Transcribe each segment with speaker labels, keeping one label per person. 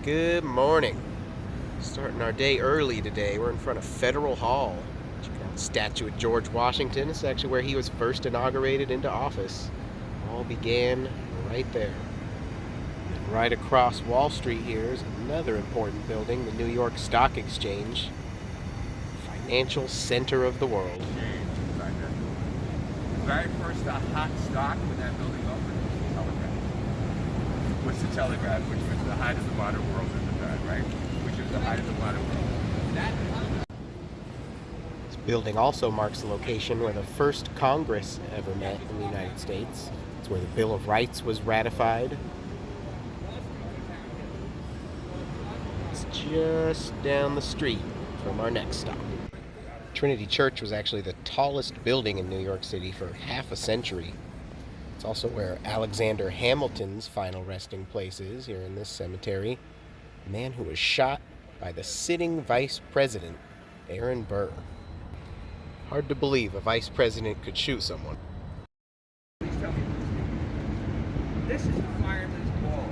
Speaker 1: Good morning. Starting our day early today. We're in front of Federal Hall. Check out the statue of George Washington. It's actually where he was first inaugurated into office. All began right there. And right across Wall Street here is another important building, the New York Stock Exchange, financial center of the world.
Speaker 2: The very first hot stock when that building opened was the telegraph, which was the height of the modern world at the time, right? Which was the height of the modern world.
Speaker 1: This building also marks the location where the first Congress ever met in the United States. It's where the Bill of Rights was ratified. It's just down the street from our next stop. Trinity Church was actually the tallest building in New York City for half a century. It's also where Alexander Hamilton's final resting place is, here in this cemetery. A man who was shot by the sitting vice president, Aaron Burr. Hard to believe a vice president could shoot someone.
Speaker 2: Please tell me this is the fireman's ball.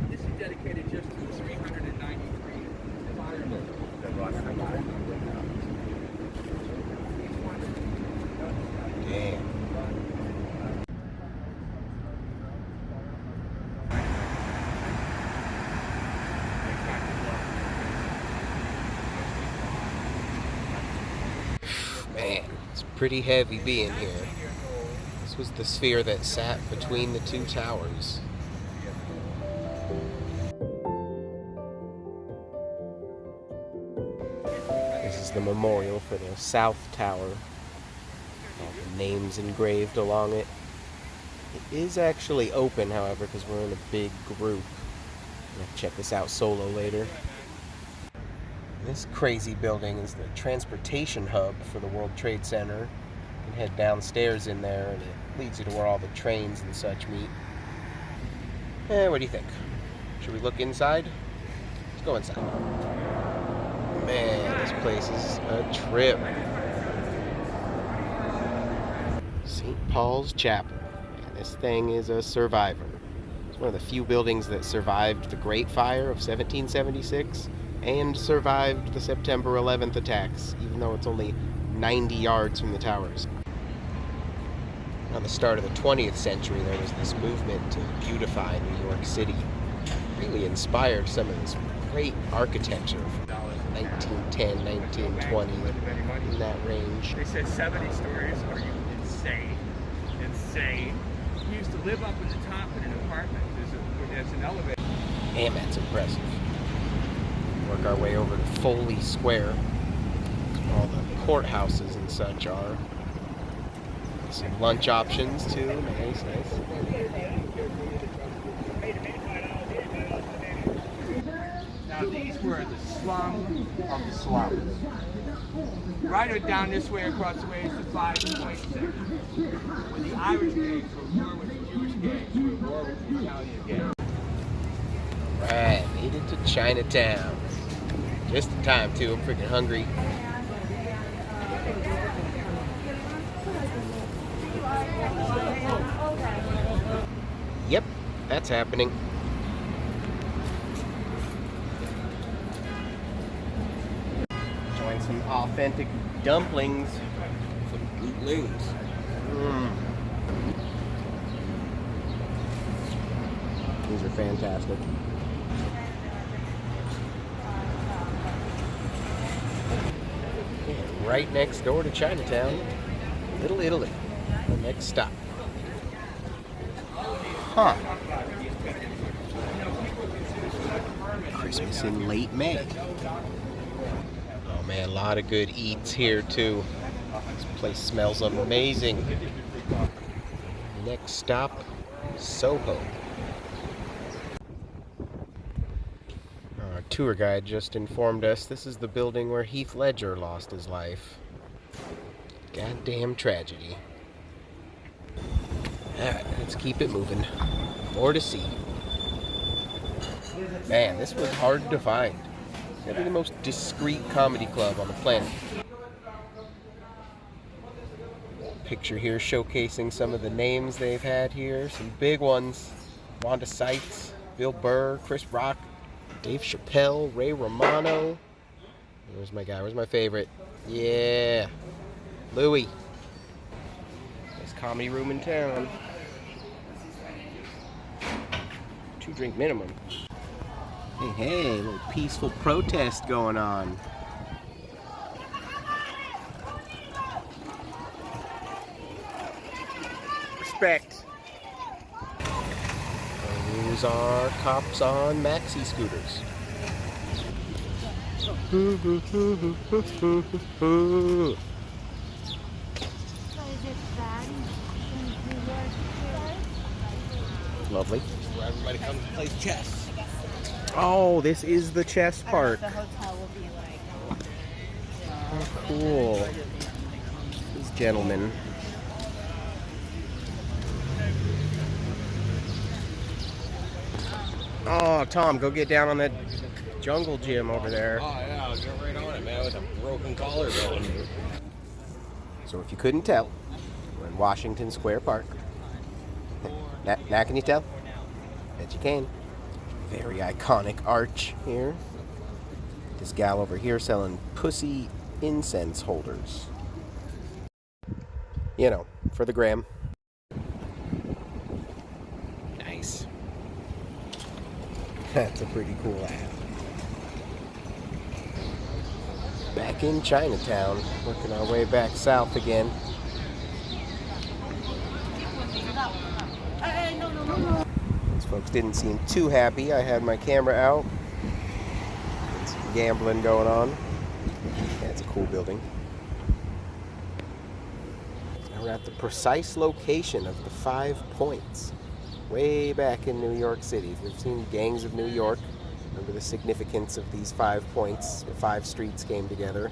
Speaker 2: This is dedicated just to the 393 firemen that lost their lives.
Speaker 1: Damn. Man, it's pretty heavy being here. This was the sphere that sat between the two towers. This is the memorial for the South Tower. All the names engraved along it. It is actually open, however, because we're in a big group. I'm gonna check this out solo later. This crazy building is the transportation hub for the World Trade Center. You can head downstairs in there and it leads you to where all the trains and such meet. What do you think? Should we look inside? Let's go inside. Man, this place is a trip. St. Paul's Chapel. Yeah, this thing is a survivor. It's one of the few buildings that survived the Great Fire of 1776 and survived the September 11th attacks, even though it's only 90 yards from the towers. On the start of the 20th century, there was this movement to beautify New York City. It really inspired some of this great architecture from 1910, 1920, in that range.
Speaker 2: They said 70 stories. Are you insane? Insane. We used to live up at the top in an apartment. There's an elevator.
Speaker 1: Damn, that's impressive. Work our way over to Foley Square. All the courthouses and such are. Some lunch options too. Nice.
Speaker 2: Now these were the slum of the slums. Right down this way, across the way, is the 5-point section. When the Irish gangs were war with the Jewish gangs, were war with the Italian gangs.
Speaker 1: Alright, made it to Chinatown. Just in time too, I'm freaking hungry. Yep, that's happening. Enjoying some authentic dumplings. Some gootlings. These are fantastic. And right next door to Chinatown, Little Italy, the next stop. Huh. Christmas in late May. Oh man, a lot of good eats here too. This place smells amazing. Next stop, SOHO. Our tour guide just informed us this is the building where Heath Ledger lost his life. Goddamn tragedy. Alright, let's keep it moving. More to see. Man, this was hard to find. It's gotta be the most discreet comedy club on the planet. Picture here showcasing some of the names they've had here. Some big ones. Wanda Sykes, Bill Burr, Chris Rock, Dave Chappelle, Ray Romano. Where's my guy? Where's my favorite? Yeah. Louie. Best comedy room in town. 2-drink minimum. Hey, a little peaceful protest going on. Respect. These are cops on maxi scooters. Lovely.
Speaker 2: Where everybody comes and plays chess.
Speaker 1: Oh, this is the chess park.
Speaker 3: The hotel will be like.
Speaker 1: Oh, cool. These gentlemen. Oh, Tom, go get down on that jungle gym over there.
Speaker 2: Oh yeah, I'll get right on it, man, with a broken collarbone.
Speaker 1: So if you couldn't tell, we're in Washington Square Park. Now can you tell? Bet you can. Very iconic arch here. This gal over here selling pussy incense holders. You know, for the gram. Nice. That's a pretty cool ad. Back in Chinatown, working our way back south again. These folks didn't seem too happy. I had my camera out. Some gambling going on. Yeah, it's a cool building. Now we're at the precise location of the 5 points. Way back in New York City. If you've seen Gangs of New York, remember the significance of these 5 points. The 5 streets came together.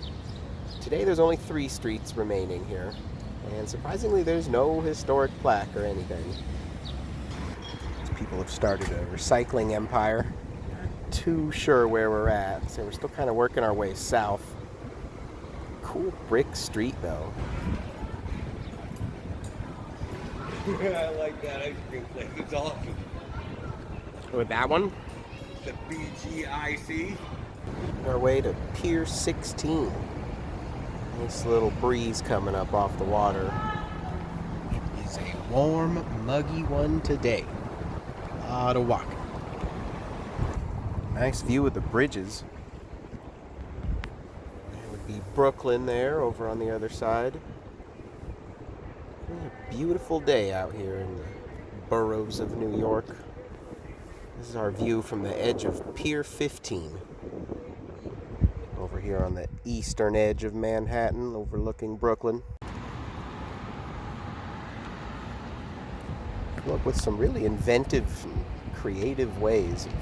Speaker 1: Today there's only 3 streets remaining here. And surprisingly, there's no historic plaque or anything. People have started a recycling empire. Not too sure where we're at, so we're still kind of working our way south. Cool brick street, though.
Speaker 2: I like that ice cream place. It's awesome.
Speaker 1: With that one,
Speaker 2: The BGIC.
Speaker 1: our way to Pier 16. Nice little breeze coming up off the water. It is a warm, muggy one today. A lot of walking. Nice view of the bridges. There would be Brooklyn there over on the other side. A beautiful day out here in the boroughs of New York. This is our view from the edge of Pier 15. Over here on the eastern edge of Manhattan, overlooking Brooklyn. Come up with some really inventive and creative ways of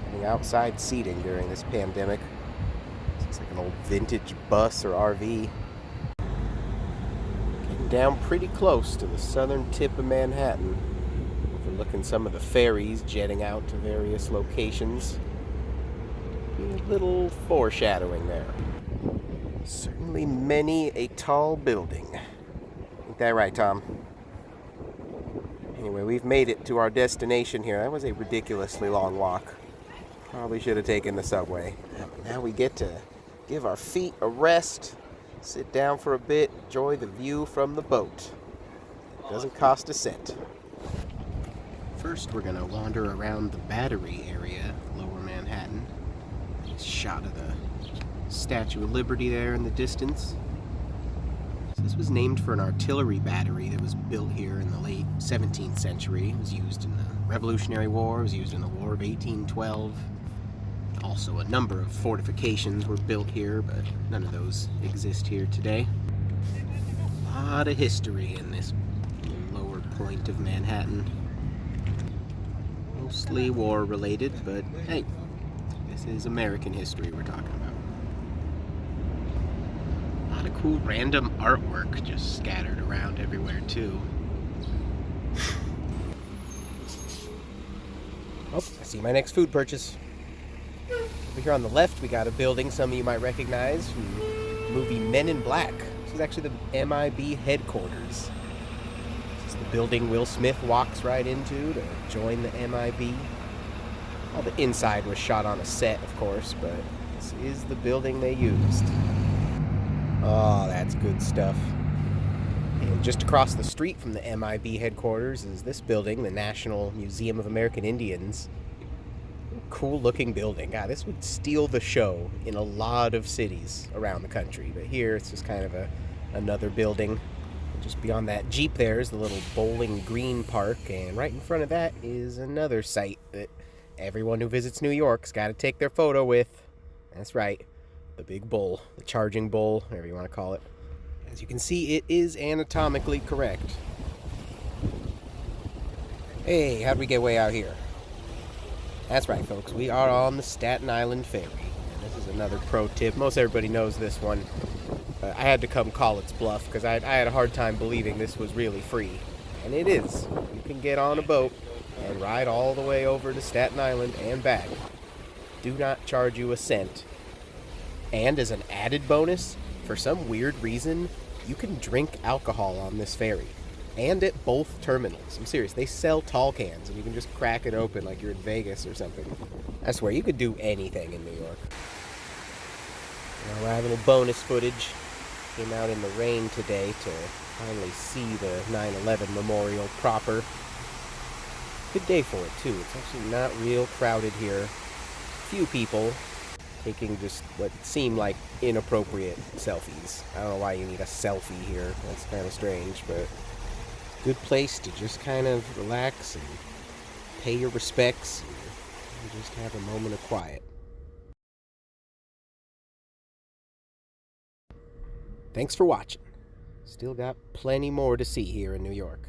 Speaker 1: having outside seating during this pandemic. It's like an old vintage bus or RV. Getting down pretty close to the southern tip of Manhattan, overlooking some of the ferries jetting out to various locations. A little foreshadowing there. Certainly many a tall building. Ain't that right, Tom? Anyway, we've made it to our destination here. That was a ridiculously long walk. Probably should have taken the subway. Now we get to give our feet a rest, sit down for a bit, enjoy the view from the boat. It doesn't cost a cent. First, we're gonna wander around the Battery area, lower Manhattan. Nice shot of the Statue of Liberty there in the distance. This was named for an artillery battery that was built here in the late 17th century. It was used in the Revolutionary War, it was used in the War of 1812. Also, a number of fortifications were built here, but none of those exist here today. A lot of history in this lower point of Manhattan. Mostly war-related, but hey, this is American history we're talking about. Cool random artwork just scattered around everywhere too. Oh, I see my next food purchase. Over here on the left we got a building some of you might recognize from the movie Men in Black. This is actually the MIB headquarters. This is the building Will Smith walks right into to join the MIB. All the inside was shot on a set, of course, but this is the building they used. Oh, that's good stuff. And just across the street from the MIB headquarters is this building, the National Museum of American Indians. Cool looking building. God, this would steal the show in a lot of cities around the country, but here it's just kind of another building. Just beyond that Jeep there is the little Bowling Green Park, and right in front of that is another site that everyone who visits New York's got to take their photo with. That's right, the big bull, the charging bull, whatever you want to call it. As you can see, it is anatomically correct. Hey, how'd we get way out here? That's right, folks, we are on the Staten Island Ferry. And this is another pro tip. Most everybody knows this one. I had to come call its bluff because I had a hard time believing this was really free. And it is. You can get on a boat and ride all the way over to Staten Island and back. Do not charge you a cent. And as an added bonus, for some weird reason, you can drink alcohol on this ferry. And at both terminals. I'm serious, they sell tall cans and you can just crack it open like you're in Vegas or something. I swear, you could do anything in New York. All right, a little bonus footage. Came out in the rain today to finally see the 9/11 memorial proper. Good day for it, too. It's actually not real crowded here. Few people taking just what seem like inappropriate selfies. I don't know why you need a selfie here. That's kind of strange, but good place to just kind of relax and pay your respects and just have a moment of quiet. Thanks for watching. Still got plenty more to see here in New York.